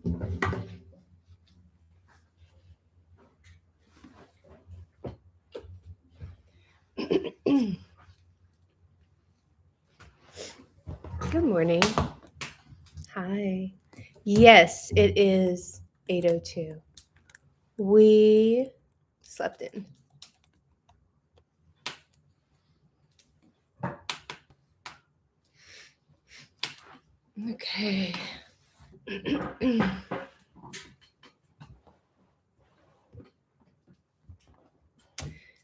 Good morning. Hi. Yes, it is 8:02. We slept in. Okay.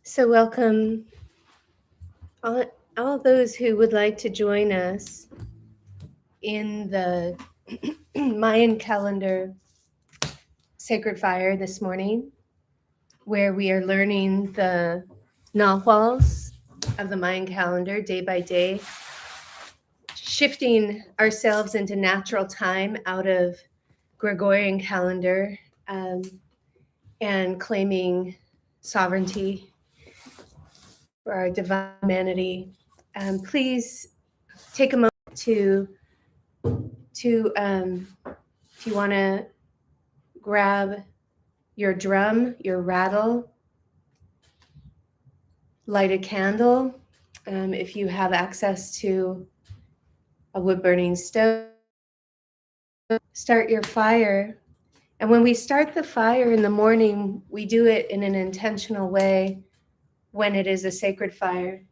So welcome all those who would like to join us in the Mayan calendar sacred fire this morning, where we are learning the Nahuals of the Mayan calendar day by day, shifting ourselves into natural time out of Gregorian calendar, and claiming sovereignty for our divine humanity. Please take a moment to if you want to grab your drum, your rattle, light a candle. If you have access to a wood burning stove, start your fire. And when we start the fire in the morning, we do it in an intentional way when it is a sacred fire.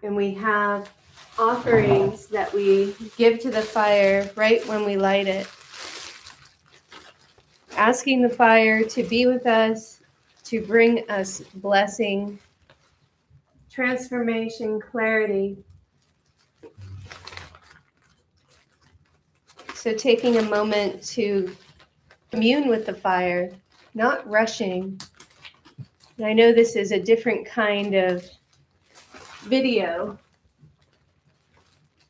And we have offerings that we give to the fire right when we light it, asking the fire to be with us, to bring us blessing, transformation, clarity. So taking a moment to commune with the fire, not rushing. And I know this is a different kind of video,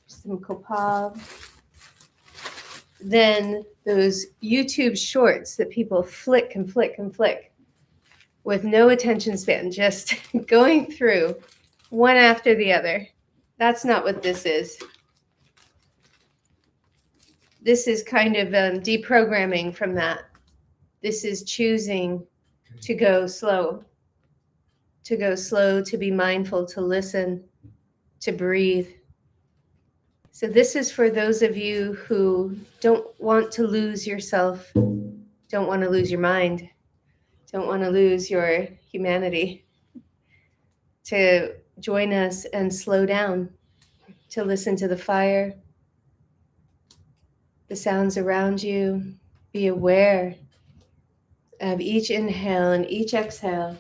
some copal, than those YouTube shorts that people flick and flick and flick with no attention span, just going through one after the other. That's not what this is. This is kind of deprogramming from that. This is choosing to go slow, to be mindful, to listen, to breathe. So this is for those of you who don't want to lose yourself, don't want to lose your mind, don't want to lose your humanity, to join us and slow down, to listen to the fire, the sounds around you, be aware of each inhale and each exhale.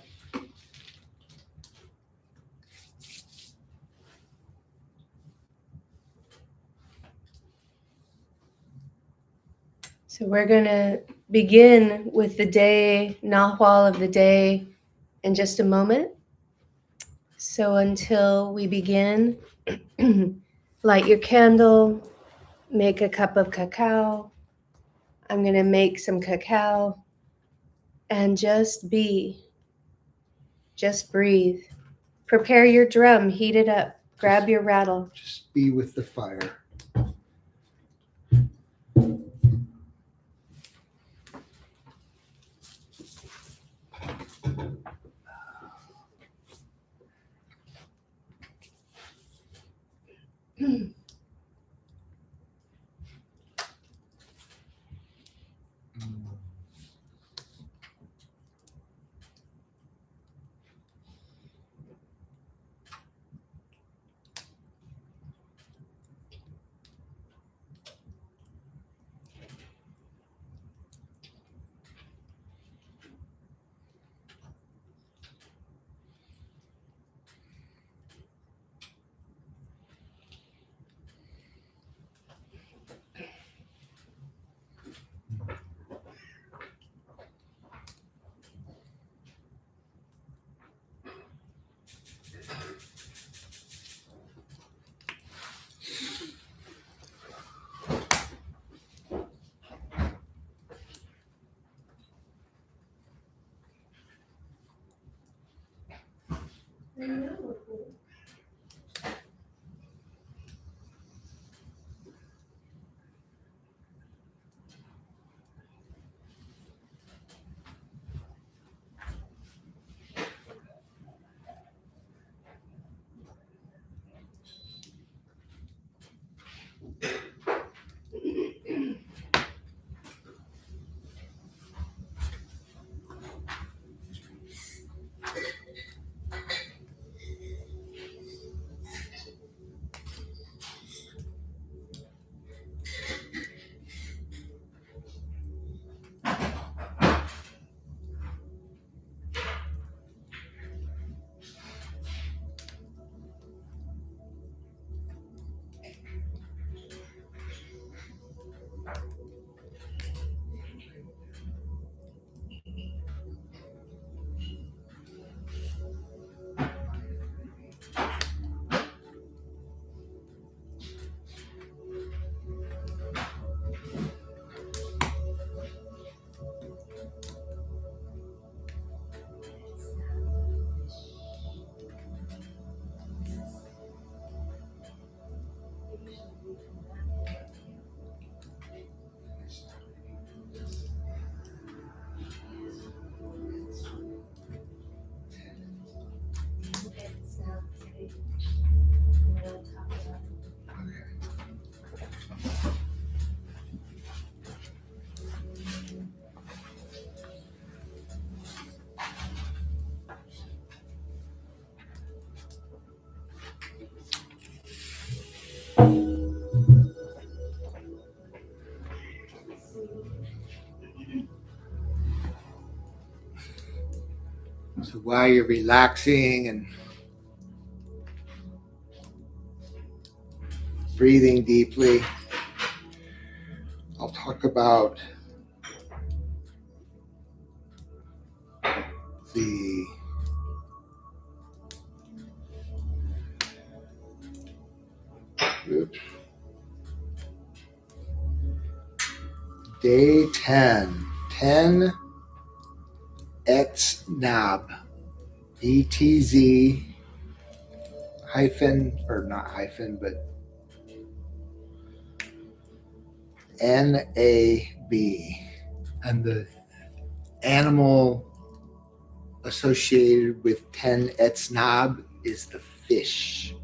So we're going to begin with the day, Nahual of the day, in just a moment. So until we begin, light your candle, make a cup of cacao. I'm going to make some cacao and just be, just breathe. Prepare your drum, heat it up, grab your rattle. Just be with the fire. So while you're relaxing and breathing deeply, I'll talk about the day 10 Etznab, ETZ hyphen, or not hyphen, but NAB. And the animal associated with 10 Etznab is the fish.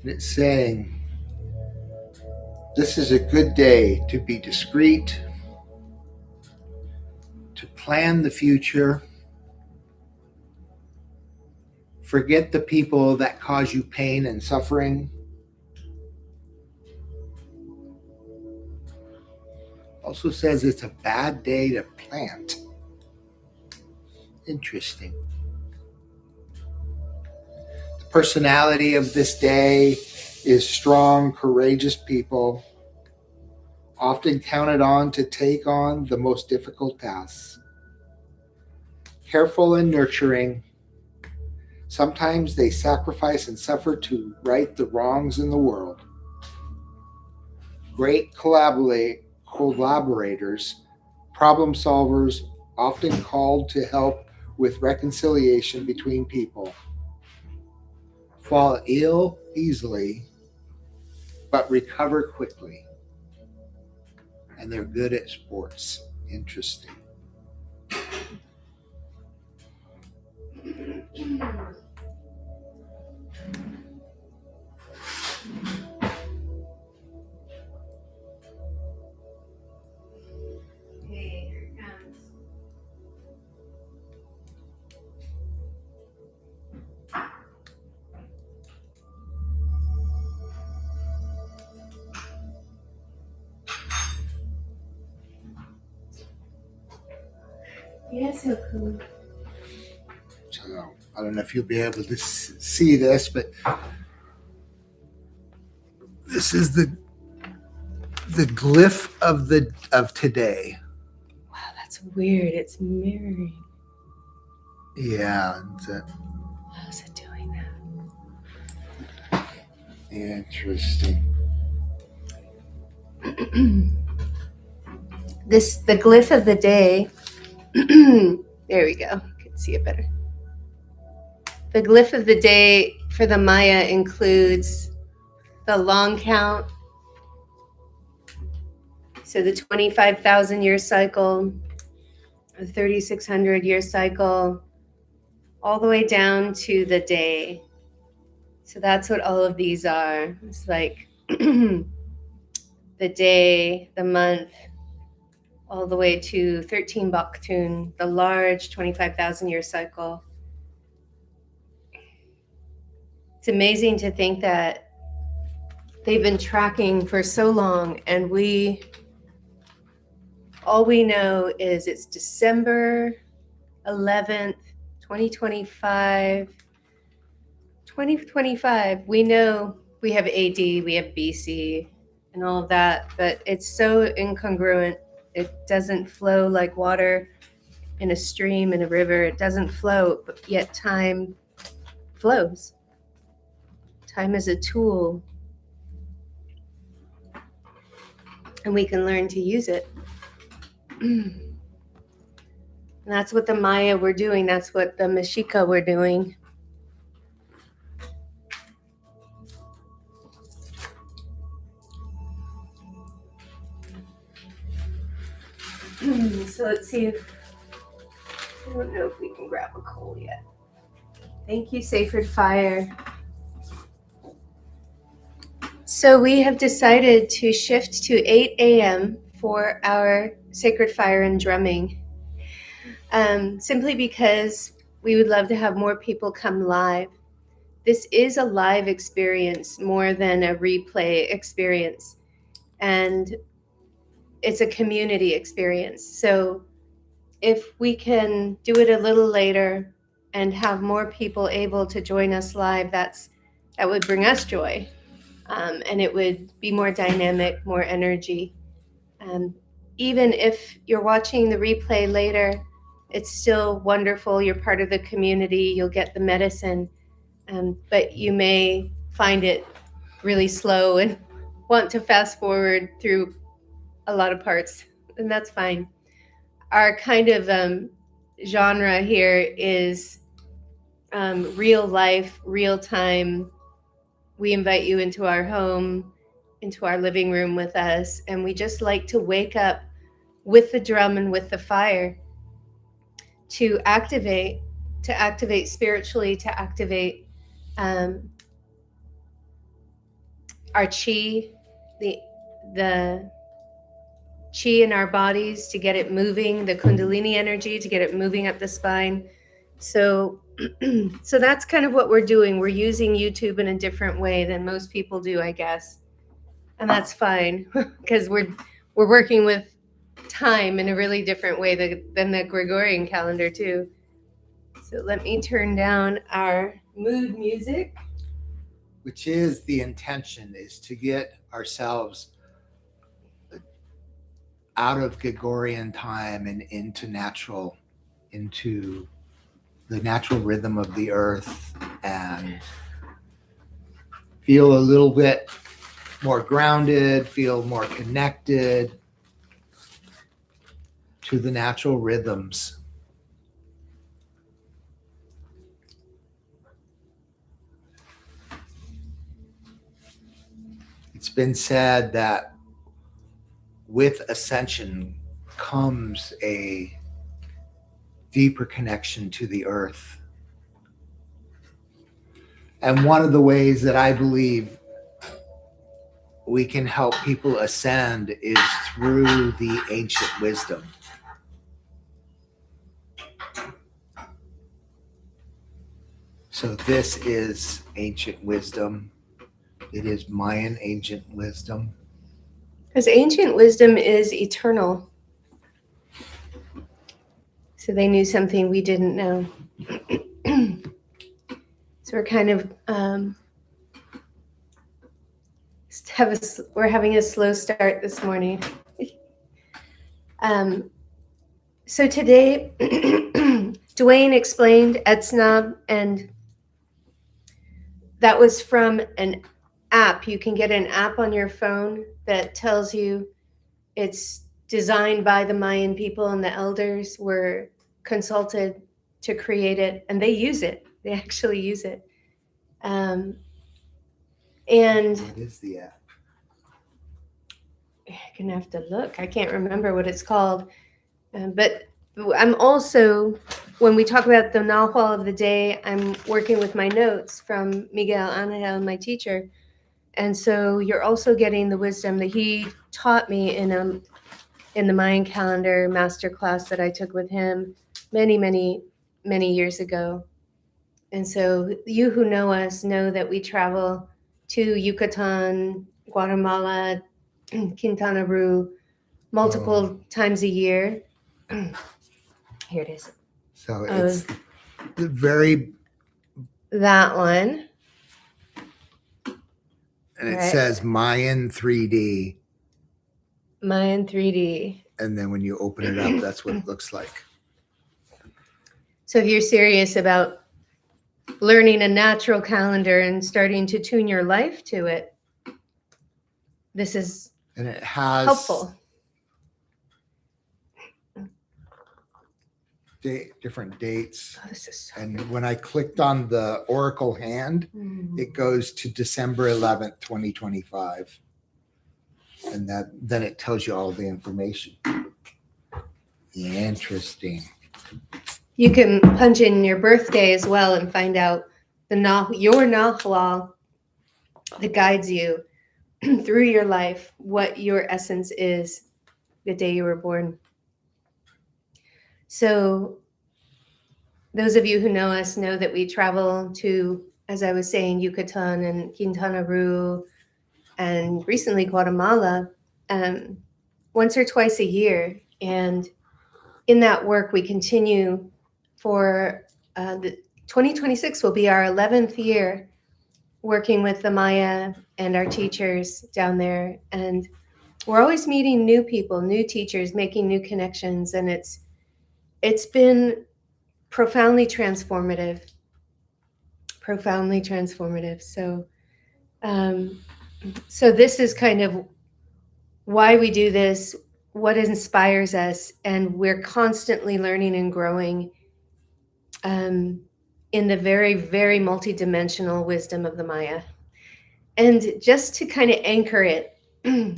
And it's saying, this is a good day to be discreet, to plan the future, forget the people that cause you pain and suffering. Also says it's a bad day to plant. Interesting. The personality of this day is strong, courageous people, often counted on to take on the most difficult tasks. Careful and nurturing. Sometimes they sacrifice and suffer to right the wrongs in the world. Great collaborators, problem solvers, often called to help with reconciliation between people. Fall ill easily, but recover quickly. And they're good at sports. Interesting. Yes, so cool. So I don't know if you'll be able to see this, but this is the glyph of today. Wow, that's weird. It's mirroring. Yeah. How's it doing that? Interesting. The glyph of the day. There we go. You can see it better. The glyph of the day for the Maya includes the long count, so the 25,000 year cycle, the 3,600 year cycle, all the way down to the day. So that's what all of these are. It's like the day, the month, all the way to 13 Baktun, the large 25,000 year cycle. It's amazing to think that they've been tracking for so long, and all we know is it's December 11th, 2025. 2025, we know we have AD, we have BC, and all of that, but it's so incongruent. It doesn't flow like water in a stream, in a river. It doesn't flow, but yet time flows. Time is a tool, and we can learn to use it. And that's what the Maya were doing. That's what the Mexica were doing. So let's see if, I don't know if we can grab a coal yet. Thank you, Sacred Fire. So we have decided to shift to 8 a.m. for our Sacred Fire and drumming, simply because we would love to have more people come live. This is a live experience more than a replay experience, and it's a community experience. So if we can do it a little later and have more people able to join us live, that would bring us joy, and it would be more dynamic, more energy. Even if you're watching the replay later, it's still wonderful. You're part of the community. You'll get the medicine, but you may find it really slow and want to fast forward through a lot of parts, and that's fine. Our kind of genre here is real life, real time. We invite you into our home, into our living room with us, and we just like to wake up with the drum and with the fire to activate spiritually, to activate our chi, the chi in our bodies, to get it moving, the kundalini energy, to get it moving up the spine. So so that's kind of what we're doing. We're using YouTube in a different way than most people do, I guess. And that's fine, because we're working with time in a really different way than the Gregorian calendar too. So let me turn down our mood music. Which is the intention, is to get ourselves out of Gregorian time and into the natural rhythm of the earth, and feel a little bit more grounded, feel more connected to the natural rhythms. It's been said that with ascension comes a deeper connection to the earth. And one of the ways that I believe we can help people ascend is through the ancient wisdom. So this is ancient wisdom. It is Mayan ancient wisdom. Because ancient wisdom is eternal. So they knew something we didn't know. So we're kind of we're having a slow start this morning. So today, Duane explained Etznab, and that was from an app. You can get an app on your phone that tells you it's designed by the Mayan people, and the elders were consulted to create it, and they use it. They actually use it. And what is the app? I'm gonna have to look. I can't remember what it's called. But I'm also, when we talk about the Nahual of the day, I'm working with my notes from Miguel Angel, my teacher. And so you're also getting the wisdom that he taught me in the Mayan calendar masterclass that I took with him many, many, many years ago. And so you who know us know that we travel to Yucatan, Guatemala, Quintana Roo multiple times a year. Here it is. So it's the very... That one. And it says Mayan 3D. Mayan 3D. And then when you open it up, that's what it looks like. So if you're serious about learning a natural calendar and starting to tune your life to it, this is and it has helpful. Different dates. Oh, this is so and good. When I clicked on the oracle hand, it goes to December 11th, 2025. And then it tells you all the information. Interesting. You can punch in your birthday as well and find out your Nahual that guides you through your life, what your essence is the day you were born. So those of you who know us know that we travel to, as I was saying, Yucatan and Quintana Roo, and recently Guatemala, once or twice a year. And in that work, we continue for the 2026 will be our 11th year working with the Maya and our teachers down there. And we're always meeting new people, new teachers, making new connections. And it's been profoundly transformative, profoundly transformative. Um, so this is kind of why we do this, what inspires us, and we're constantly learning and growing in the very, very multidimensional wisdom of the Maya. And just to kind of anchor it,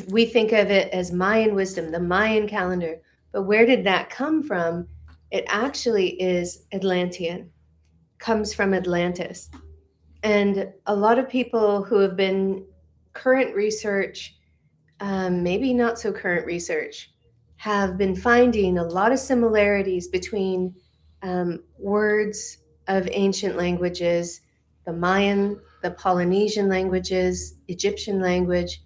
we think of it as Mayan wisdom, the Mayan calendar. But where did that come from? It actually is Atlantean, comes from Atlantis. And a lot of people who have been current research, maybe not so current research, have been finding a lot of similarities between words of ancient languages, the Mayan, the Polynesian languages, Egyptian language,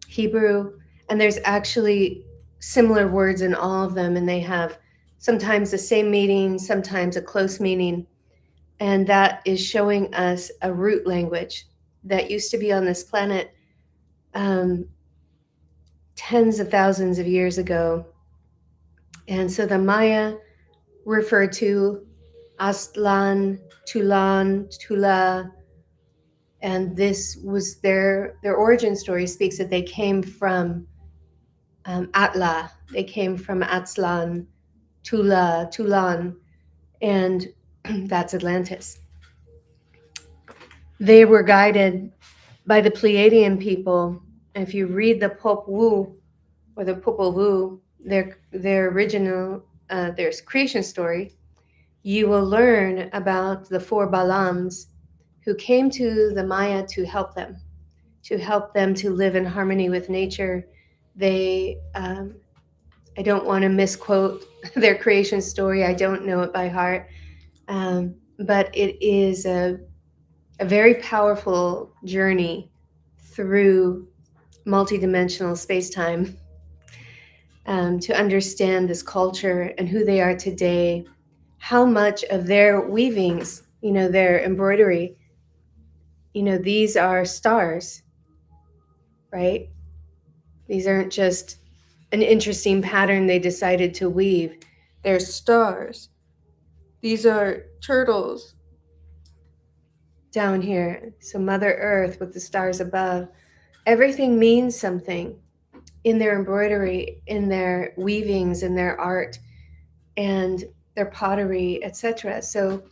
Hebrew, and there's actually similar words in all of them, and they have sometimes the same meaning, sometimes a close meaning, and that is showing us a root language that used to be on this planet um, tens of thousands of years ago. And so the Maya referred to Aztlan, Tulan, Tula, and this was their origin story speaks that they came from Atla, they came from Aztlan, Tula, Tulan, and that's Atlantis. They were guided by the Pleiadian people. And if you read the Popol Vuh or the Popol Vuh, their original their creation story, you will learn about the four Balams who came to the Maya to help them to live in harmony with nature. They, I don't want to misquote their creation story. I don't know it by heart, but it is a very powerful journey through multidimensional space-time to understand this culture and who they are today, how much of their weavings, their embroidery, these are stars, right? These aren't just an interesting pattern they decided to weave. They're stars. These are turtles down here. So Mother Earth with the stars above. Everything means something in their embroidery, in their weavings, in their art, and their pottery, etc. So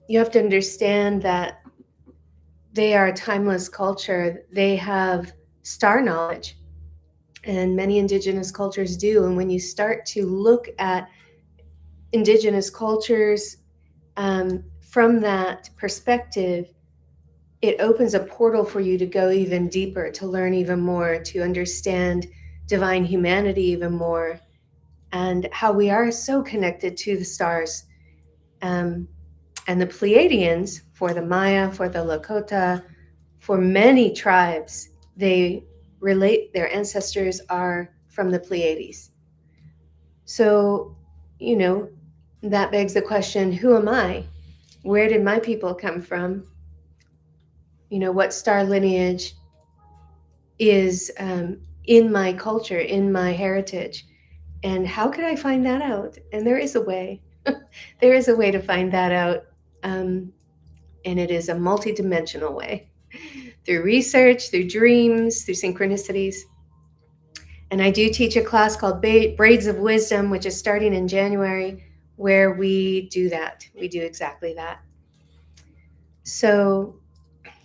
you have to understand that they are a timeless culture. They have star knowledge, and many indigenous cultures do. And when you start to look at indigenous cultures from that perspective, it opens a portal for you to go even deeper, to learn even more, to understand divine humanity even more, and how we are so connected to the stars. And the Pleiadians, for the Maya, for the Lakota, for many tribes, they relate, their ancestors are from the Pleiades. So, that begs the question, who am I? Where did my people come from? What star lineage is in my culture, in my heritage? And how could I find that out? And there is a way. There is a way to find that out. And it is a multidimensional way through research, through dreams, through synchronicities. And I do teach a class called Braids of Wisdom, which is starting in January, where we do that. We do exactly that. So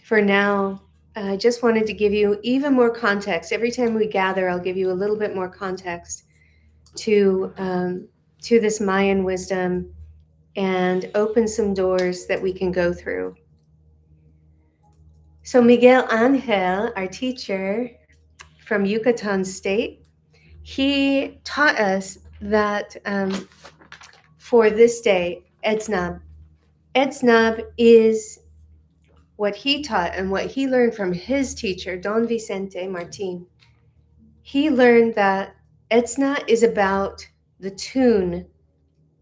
for now, I just wanted to give you even more context. Every time we gather, I'll give you a little bit more context to this Mayan wisdom and open some doors that we can go through. So Miguel Angel, our teacher from Yucatan State, he taught us that for this day, Etznab is what he taught and what he learned from his teacher, Don Vicente Martin. he learned that Etznab is about the tune,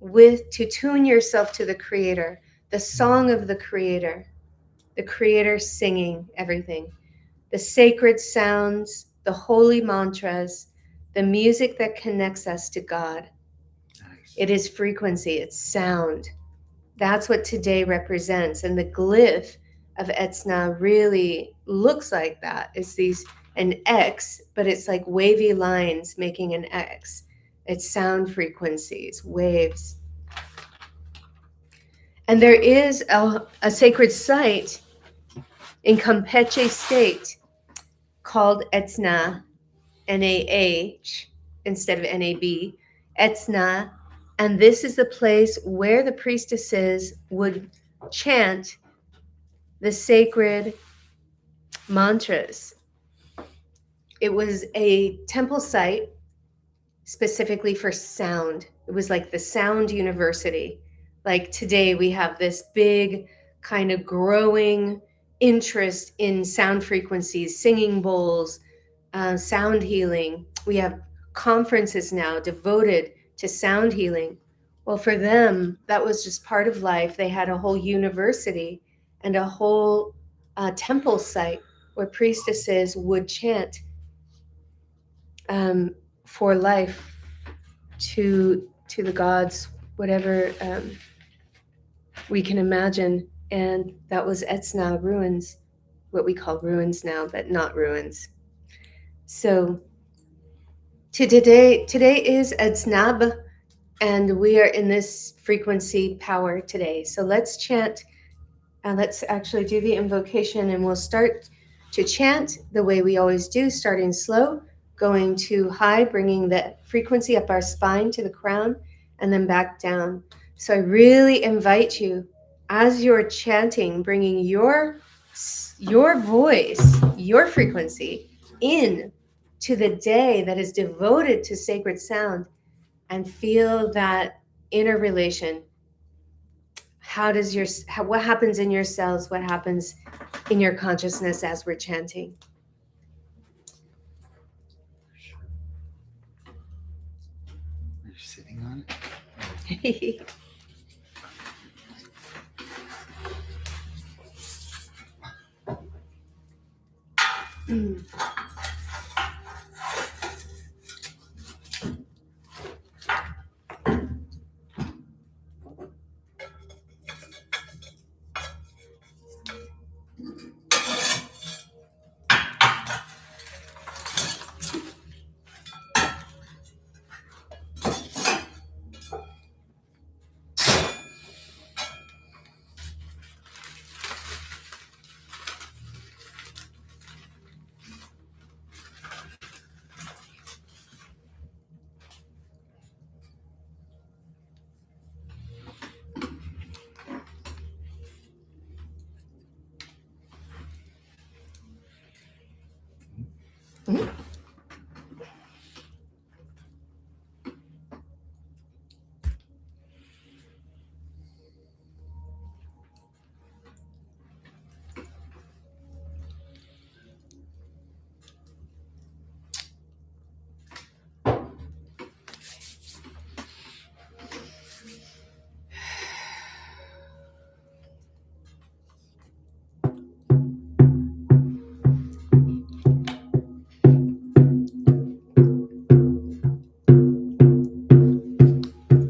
to tune yourself to the Creator, the song of the Creator singing everything, the sacred sounds, the holy mantras, the music that connects us to God. Nice. It is frequency, it's sound. That's what today represents. And the glyph of Etznab really looks like that. It's an X, but it's like wavy lines making an X. It's sound frequencies, waves. And there is a sacred site in Campeche State called Etznab, N-A-H, instead of N-A-B, Etznab. And this is the place where the priestesses would chant the sacred mantras. It was a temple site specifically for sound. It was like the sound university. Like today we have this big kind of growing interest in sound frequencies, singing bowls, sound healing. We have conferences now devoted to sound healing. Well, for them, that was just part of life. They had a whole university and a whole temple site where priestesses would chant for life to the gods, whatever we can imagine. And that was Etznab ruins, what we call ruins now, but not ruins. So today is Etznab, and we are in this frequency power today. So let's chant, and let's actually do the invocation, and we'll start to chant the way we always do, starting slow, going to high, bringing the frequency up our spine to the crown, and then back down. So I really invite you, as you're chanting, bringing your voice, your frequency in to the day that is devoted to sacred sound, and feel that inner relation. What happens in your cells? What happens in your consciousness as we're chanting? Are you sitting on it?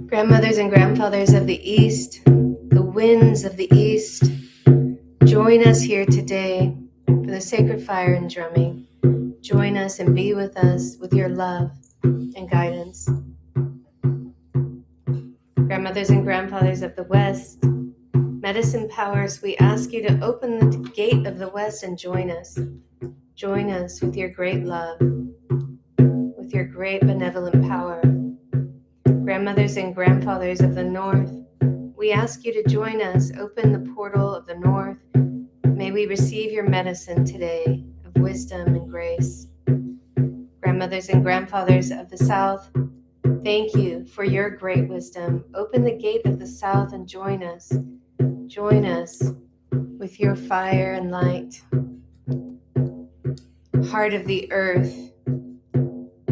Grandmothers and grandfathers of the East, the winds of the East, join us here today for the sacred fire and drumming. Join us and be with us with your love and guidance. Grandmothers and grandfathers of the West, medicine powers, we ask you to open the gate of the West and join us. Join us with your great love, with your great benevolent power. Grandmothers and grandfathers of the North, we ask you to join us. Open the portal of the North. May we receive your medicine today of wisdom and grace. Grandmothers and grandfathers of the South, thank you for your great wisdom. Open the gate of the South and join us. Join us with your fire and light. Heart of the earth,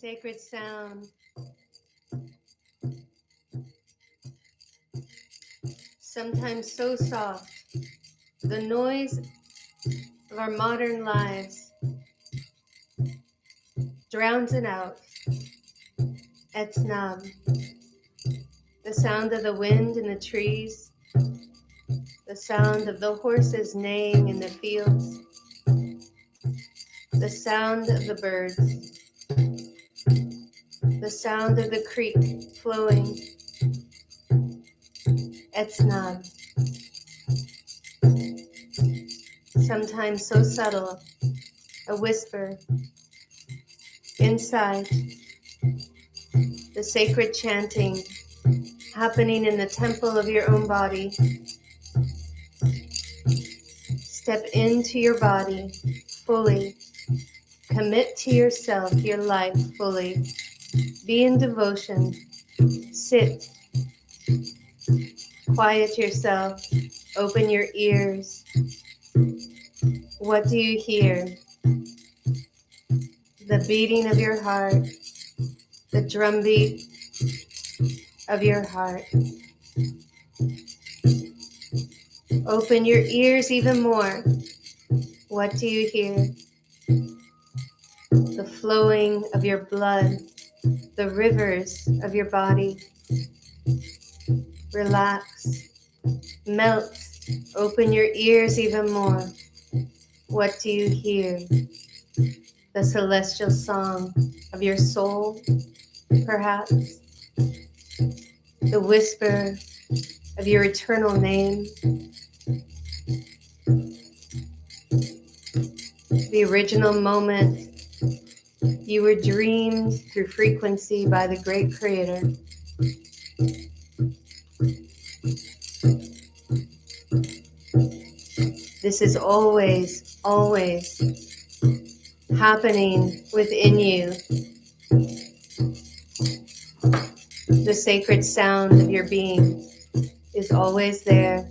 sacred sound sometimes so soft, the noise of our modern lives drowns it out. Etznab, the sound of the wind in the trees, the sound of the horses neighing in the fields, the sound of the birds, the sound of the creek flowing. Etznab, sometimes so subtle, a whisper inside, the sacred chanting happening in the temple of your own body. Step into your body fully. Commit to yourself, your life fully. Be in devotion. Sit. Quiet yourself. Open your ears. What do you hear? The beating of your heart. The drumbeat of your heart. Open your ears even more. What do you hear? The flowing of your blood, the rivers of your body. Relax, melt, open your ears even more. What do you hear? The celestial song of your soul, perhaps? The whisper of your eternal name? The original moment you were dreamed through frequency by the great creator. This is always, always happening within you. The sacred sound of your being is always there.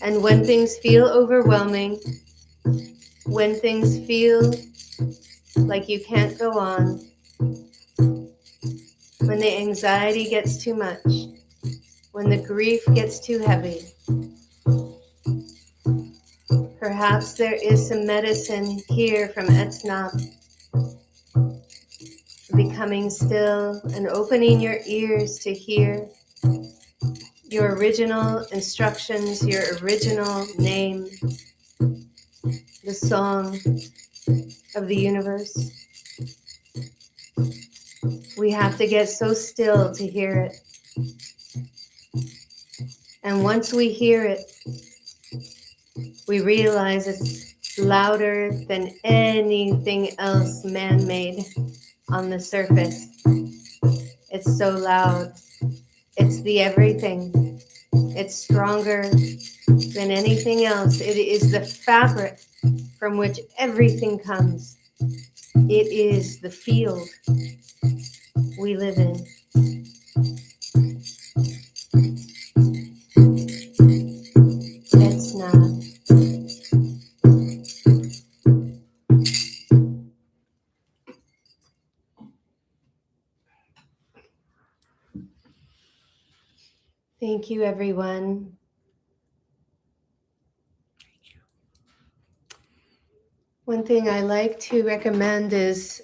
And when things feel overwhelming, when things feel like you can't go on, when the anxiety gets too much, when the grief gets too heavy, perhaps there is some medicine here from Etznab. Becoming still and opening your ears to hear your original instructions, your original name, the song of the universe. We have to get so still to hear it. And once we hear it, we realize it's louder than anything else man-made on the surface. It's so loud. It's the everything. It's stronger than anything else. It is the fabric from which everything comes. It is the field we live in. Etznab. Thank you, everyone. One thing I like to recommend is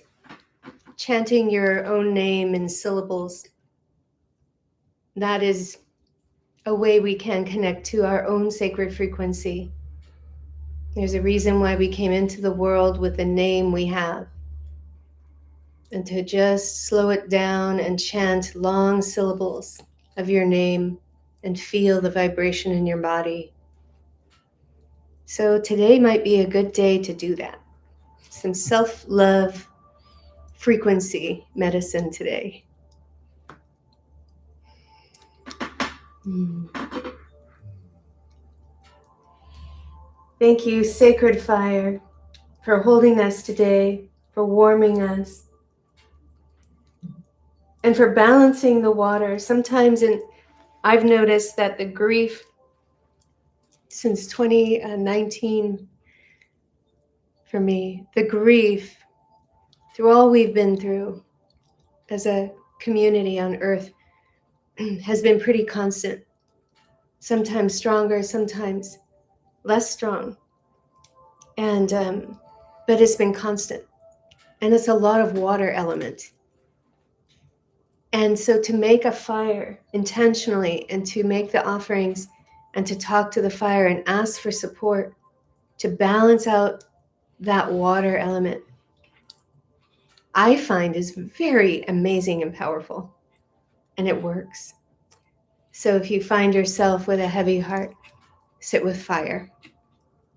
chanting your own name in syllables. That is a way we can connect to our own sacred frequency. There's a reason why we came into the world with the name we have. And to just slow it down and chant long syllables of your name and feel the vibration in your body. So today might be a good day to do that. Some self-love frequency medicine today. Thank you, Sacred Fire, for holding us today, for warming us, and for balancing the water. Sometimes I've noticed that the grief since 2019, for me, the grief through all we've been through as a community on earth has been pretty constant. Sometimes stronger, sometimes less strong. And but it's been constant. And it's a lot of water element. And so to make a fire intentionally and to make the offerings and to talk to the fire and ask for support to balance out that water element, I find is very amazing and powerful. And it works. So if you find yourself with a heavy heart, sit with fire.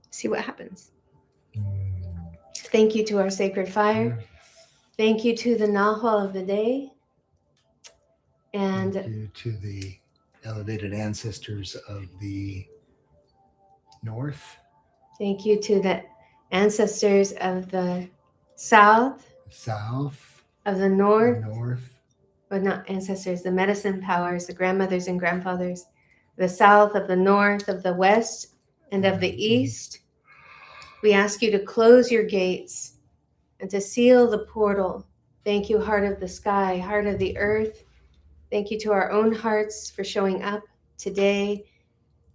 See what happens. Thank you to our sacred fire. Thank you to the Nahwal of the day. And thank you to the elevated ancestors of the north, thank you to the ancestors of the south, south, of the north, but not ancestors, the medicine powers, the grandmothers and grandfathers, the south, of the north, of the west, and of the east. We ask you to close your gates and to seal the portal. Thank you, heart of the sky, heart of the earth. Thank you to our own hearts for showing up today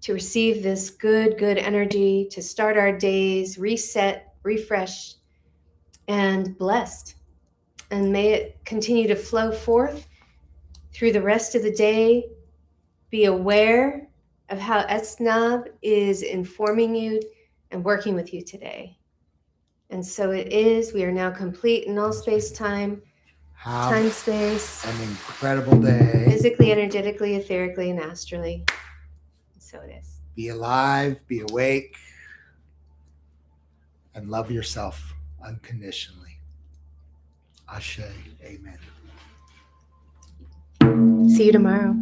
to receive this good energy, to start our days reset, refreshed, and blessed. And may it continue to flow forth through the rest of the day. Be aware of how Etznab is informing you and working with you today. And so it is. We are now complete in all space, time, time, space, an incredible day, physically, energetically, etherically, and astrally. And so it is. Be alive, be awake, and love yourself unconditionally. Ashe, amen. See you tomorrow.